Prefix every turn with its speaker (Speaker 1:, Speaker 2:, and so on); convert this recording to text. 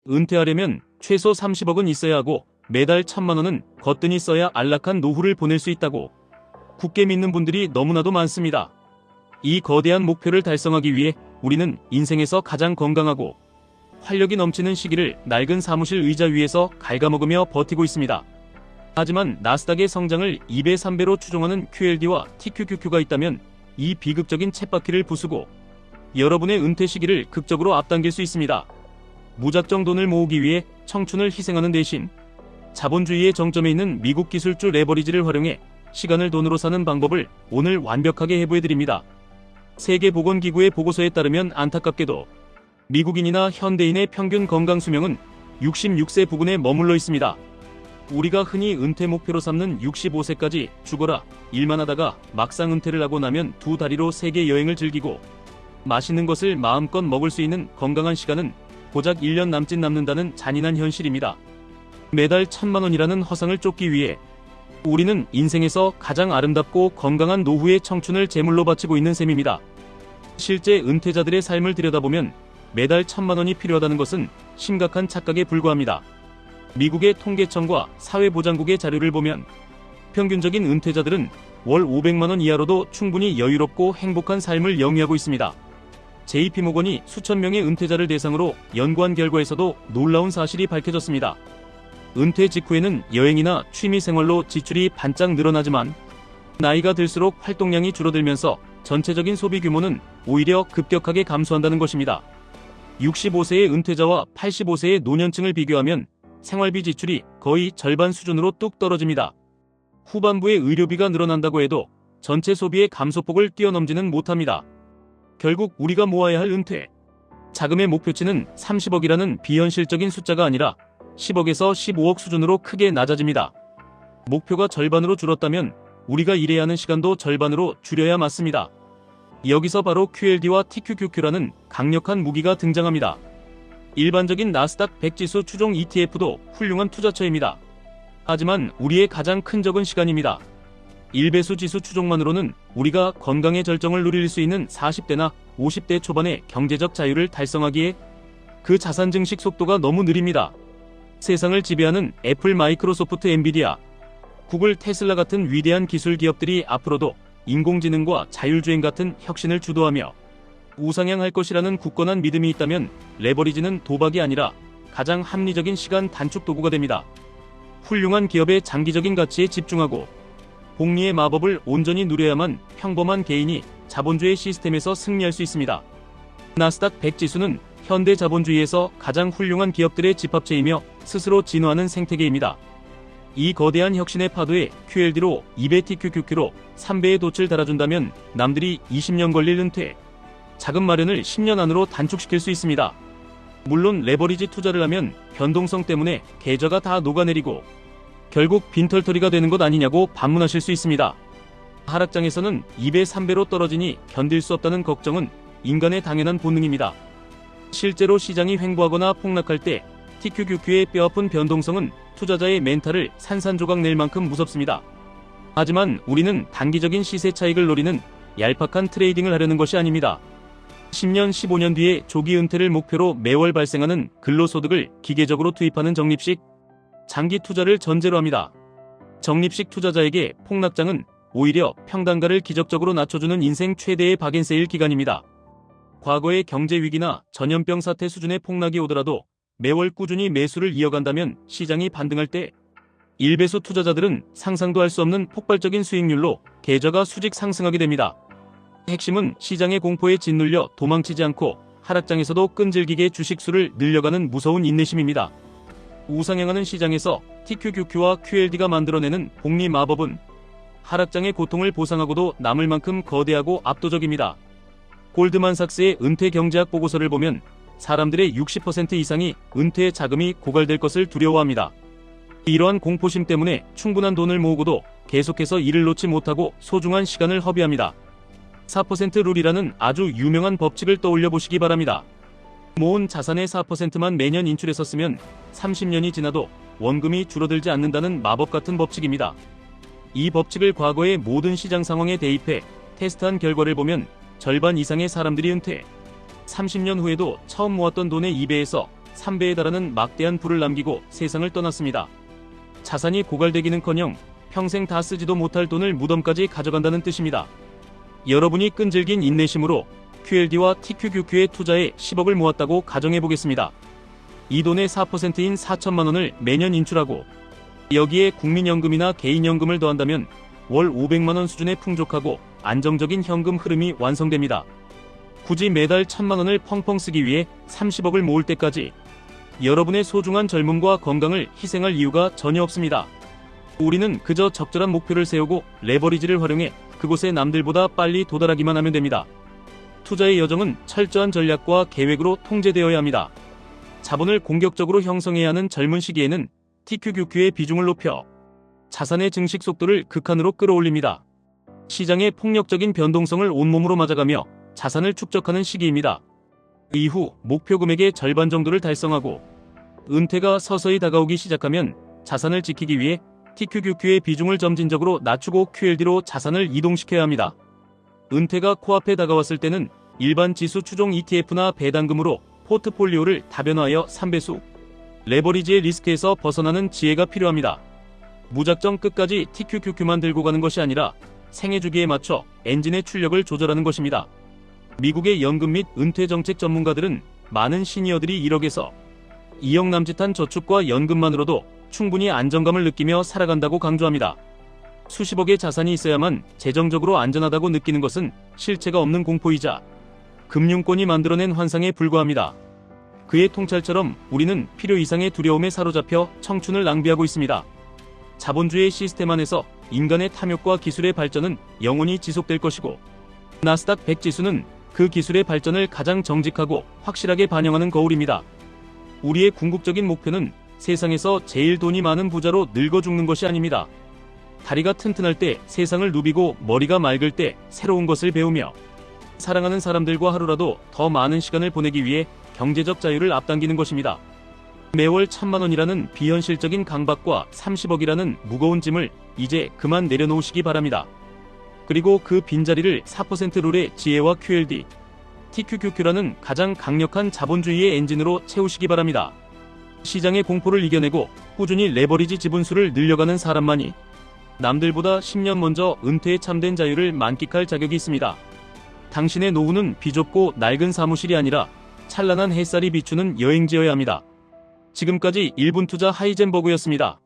Speaker 1: 은퇴하려면 최소 30억은 있어야 하고 매달 1,000만 원은 거뜬히 써야 안락한 노후를 보낼 수 있다고 굳게 믿는 분들이 너무나도 많습니다. 이 거대한 목표를 달성하기 위해 우리는 인생에서 가장 건강하고 활력이 넘치는 시기를 낡은 사무실 의자 위에서 갉아먹으며 버티고 있습니다. 하지만 나스닥의 성장을 2배, 3배로 추종하는 QLD와 TQQQ가 있다면 이 비극적인 쳇바퀴를 부수고 여러분의 은퇴 시기를 극적으로 앞당길 수 있습니다. 무작정 돈을 모으기 위해 청춘을 희생하는 대신 자본주의의 정점에 있는 미국 기술주 레버리지를 활용해 시간을 돈으로 사는 방법을 오늘 완벽하게 해부해드립니다. 세계보건기구의 보고서에 따르면 안타깝게도 미국인이나 현대인의 평균 건강 수명은 66세 부근에 머물러 있습니다. 우리가 흔히 은퇴 목표로 삼는 65세까지 죽어라 일만 하다가 막상 은퇴를 하고 나면 두 다리로 세계 여행을 즐기고 맛있는 것을 마음껏 먹을 수 있는 건강한 시간은 고작 1년 남짓 남는다는 잔인한 현실입니다. 매달 1,000만 원이라는 허상을 쫓기 위해 우리는 인생에서 가장 아름답고 건강한 노후의 청춘을 제물로 바치고 있는 셈입니다. 실제 은퇴자들의 삶을 들여다보면 매달 1,000만 원이 필요하다는 것은 심각한 착각에 불과합니다. 미국의 통계청과 사회보장국의 자료를 보면 평균적인 은퇴자들은 월 500만 원 이하로도 충분히 여유롭고 행복한 삶을 영위하고 있습니다. JP모건이 수천 명의 은퇴자를 대상으로 연구한 결과에서도 놀라운 사실이 밝혀졌습니다. 은퇴 직후에는 여행이나 취미 생활로 지출이 반짝 늘어나지만 나이가 들수록 활동량이 줄어들면서 전체적인 소비 규모는 오히려 급격하게 감소한다는 것입니다. 65세의 은퇴자와 85세의 노년층을 비교하면 생활비 지출이 거의 절반 수준으로 뚝 떨어집니다. 후반부에 의료비가 늘어난다고 해도 전체 소비의 감소폭을 뛰어넘지는 못합니다. 결국 우리가 모아야 할 은퇴 자금의 목표치는 30억이라는 비현실적인 숫자가 아니라 10억에서 15억 수준으로 크게 낮아집니다. 목표가 절반으로 줄었다면 우리가 일해야 하는 시간도 절반으로 줄여야 맞습니다. 여기서 바로 QLD와 TQQQ라는 강력한 무기가 등장합니다. 일반적인 나스닥 100지수 추종 ETF도 훌륭한 투자처입니다. 하지만 우리의 가장 큰 적은 시간입니다. 1배수 지수 추종만으로는 우리가 건강의 절정을 누릴 수 있는 40대나 50대 초반의 경제적 자유를 달성하기에 그 자산 증식 속도가 너무 느립니다. 세상을 지배하는 애플, 마이크로소프트, 엔비디아, 구글, 테슬라 같은 위대한 기술 기업들이 앞으로도 인공지능과 자율주행 같은 혁신을 주도하며 우상향할 것이라는 굳건한 믿음이 있다면 레버리지는 도박이 아니라 가장 합리적인 시간 단축 도구가 됩니다. 훌륭한 기업의 장기적인 가치에 집중하고 복리의 마법을 온전히 누려야만 평범한 개인이 자본주의 시스템에서 승리할 수 있습니다. 나스닥 100 지수는 현대 자본주의에서 가장 훌륭한 기업들의 집합체이며 스스로 진화하는 생태계입니다. 이 거대한 혁신의 파도에 QLD로 2배, TQQQ로 3배의 돛을 달아준다면 남들이 20년 걸릴 은퇴 자금 마련을 10년 안으로 단축시킬 수 있습니다. 물론 레버리지 투자를 하면 변동성 때문에 계좌가 다 녹아내리고 결국 빈털터리가 되는 것 아니냐고 반문하실 수 있습니다. 하락장에서는 2배, 3배로 떨어지니 견딜 수 없다는 걱정은 인간의 당연한 본능입니다. 실제로 시장이 횡보하거나 폭락할 때 TQQQ의 뼈아픈 변동성은 투자자의 멘탈을 산산조각 낼 만큼 무섭습니다. 하지만 우리는 단기적인 시세 차익을 노리는 얄팍한 트레이딩을 하려는 것이 아닙니다. 10년, 15년 뒤에 조기 은퇴를 목표로 매월 발생하는 근로소득을 기계적으로 투입하는 적립식 장기 투자를 전제로 합니다. 적립식 투자자에게 폭락장은 오히려 평단가를 기적적으로 낮춰주는 인생 최대의 박앤세일 기간입니다. 과거의 경제위기나 전염병 사태 수준의 폭락이 오더라도 매월 꾸준히 매수를 이어간다면 시장이 반등할 때 1배수 투자자들은 상상도 할 수 없는 폭발적인 수익률로 계좌가 수직 상승하게 됩니다. 핵심은 시장의 공포에 짓눌려 도망치지 않고 하락장에서도 끈질기게 주식수를 늘려가는 무서운 인내심입니다. 우상향하는 시장에서 TQQQ와 QLD가 만들어내는 복리 마법은 하락장의 고통을 보상하고도 남을 만큼 거대하고 압도적입니다. 골드만삭스의 은퇴 경제학 보고서를 보면 사람들의 60% 이상이 은퇴 자금이 고갈될 것을 두려워합니다. 이러한 공포심 때문에 충분한 돈을 모으고도 계속해서 일을 놓지 못하고 소중한 시간을 허비합니다. 4% 룰이라는 아주 유명한 법칙을 떠올려 보시기 바랍니다. 모은 자산의 4%만 매년 인출했었으면 30년이 지나도 원금이 줄어들지 않는다는 마법 같은 법칙입니다. 이 법칙을 과거의 모든 시장 상황에 대입해 테스트한 결과를 보면 절반 이상의 사람들이 은퇴 30년 후에도 처음 모았던 돈의 2배에서 3배에 달하는 막대한 부를 남기고 세상을 떠났습니다. 자산이 고갈되기는커녕 평생 다 쓰지도 못할 돈을 무덤까지 가져간다는 뜻입니다. 여러분이 끈질긴 인내심으로 QLD와 TQQQ의 투자에 10억을 모았다고 가정해보겠습니다. 이 돈의 4%인 4천만 원을 매년 인출하고 여기에 국민연금이나 개인연금을 더한다면 월 500만 원 수준의 풍족하고 안정적인 현금 흐름이 완성됩니다. 굳이 매달 1,000만 원을 펑펑 쓰기 위해 30억을 모을 때까지 여러분의 소중한 젊음과 건강을 희생할 이유가 전혀 없습니다. 우리는 그저 적절한 목표를 세우고 레버리지를 활용해 그곳에 남들보다 빨리 도달하기만 하면 됩니다. 투자의 여정은 철저한 전략과 계획으로 통제되어야 합니다. 자본을 공격적으로 형성해야 하는 젊은 시기에는 TQQQ의 비중을 높여 자산의 증식 속도를 극한으로 끌어올립니다. 시장의 폭력적인 변동성을 온몸으로 맞아가며 자산을 축적하는 시기입니다. 이후 목표 금액의 절반 정도를 달성하고 은퇴가 서서히 다가오기 시작하면 자산을 지키기 위해 TQQQ의 비중을 점진적으로 낮추고 QLD로 자산을 이동시켜야 합니다. 은퇴가 코앞에 다가왔을 때는 일반 지수 추종 ETF나 배당금으로 포트폴리오를 다변화하여 3배수 레버리지의 리스크에서 벗어나는 지혜가 필요합니다. 무작정 끝까지 TQQQ만 들고 가는 것이 아니라 생애 주기에 맞춰 엔진의 출력을 조절하는 것입니다. 미국의 연금 및 은퇴 정책 전문가들은 많은 시니어들이 1억에서 2억 남짓한 저축과 연금만으로도 충분히 안정감을 느끼며 살아간다고 강조합니다. 수십억의 자산이 있어야만 재정적으로 안전하다고 느끼는 것은 실체가 없는 공포이자 금융권이 만들어낸 환상에 불과합니다. 그의 통찰처럼 우리는 필요 이상의 두려움에 사로잡혀 청춘을 낭비하고 있습니다. 자본주의 시스템 안에서 인간의 탐욕과 기술의 발전은 영원히 지속될 것이고 나스닥 100 지수는 그 기술의 발전을 가장 정직하고 확실하게 반영하는 거울입니다. 우리의 궁극적인 목표는 세상에서 제일 돈이 많은 부자로 늙어 죽는 것이 아닙니다. 다리가 튼튼할 때 세상을 누비고 머리가 맑을 때 새로운 것을 배우며 사랑하는 사람들과 하루라도 더 많은 시간을 보내기 위해 경제적 자유를 앞당기는 것입니다. 매월 1,000만 원이라는 비현실적인 강박과 30억이라는 무거운 짐을 이제 그만 내려놓으시기 바랍니다. 그리고 그 빈자리를 4% 룰의 지혜와 QLD, TQQQ라는 가장 강력한 자본주의의 엔진으로 채우시기 바랍니다. 시장의 공포를 이겨내고 꾸준히 레버리지 지분수를 늘려가는 사람만이 남들보다 10년 먼저 은퇴에 참된 자유를 만끽할 자격이 있습니다. 당신의 노후는 비좁고 낡은 사무실이 아니라 찬란한 햇살이 비추는 여행지여야 합니다. 지금까지 1분 투자 하이젠버그였습니다.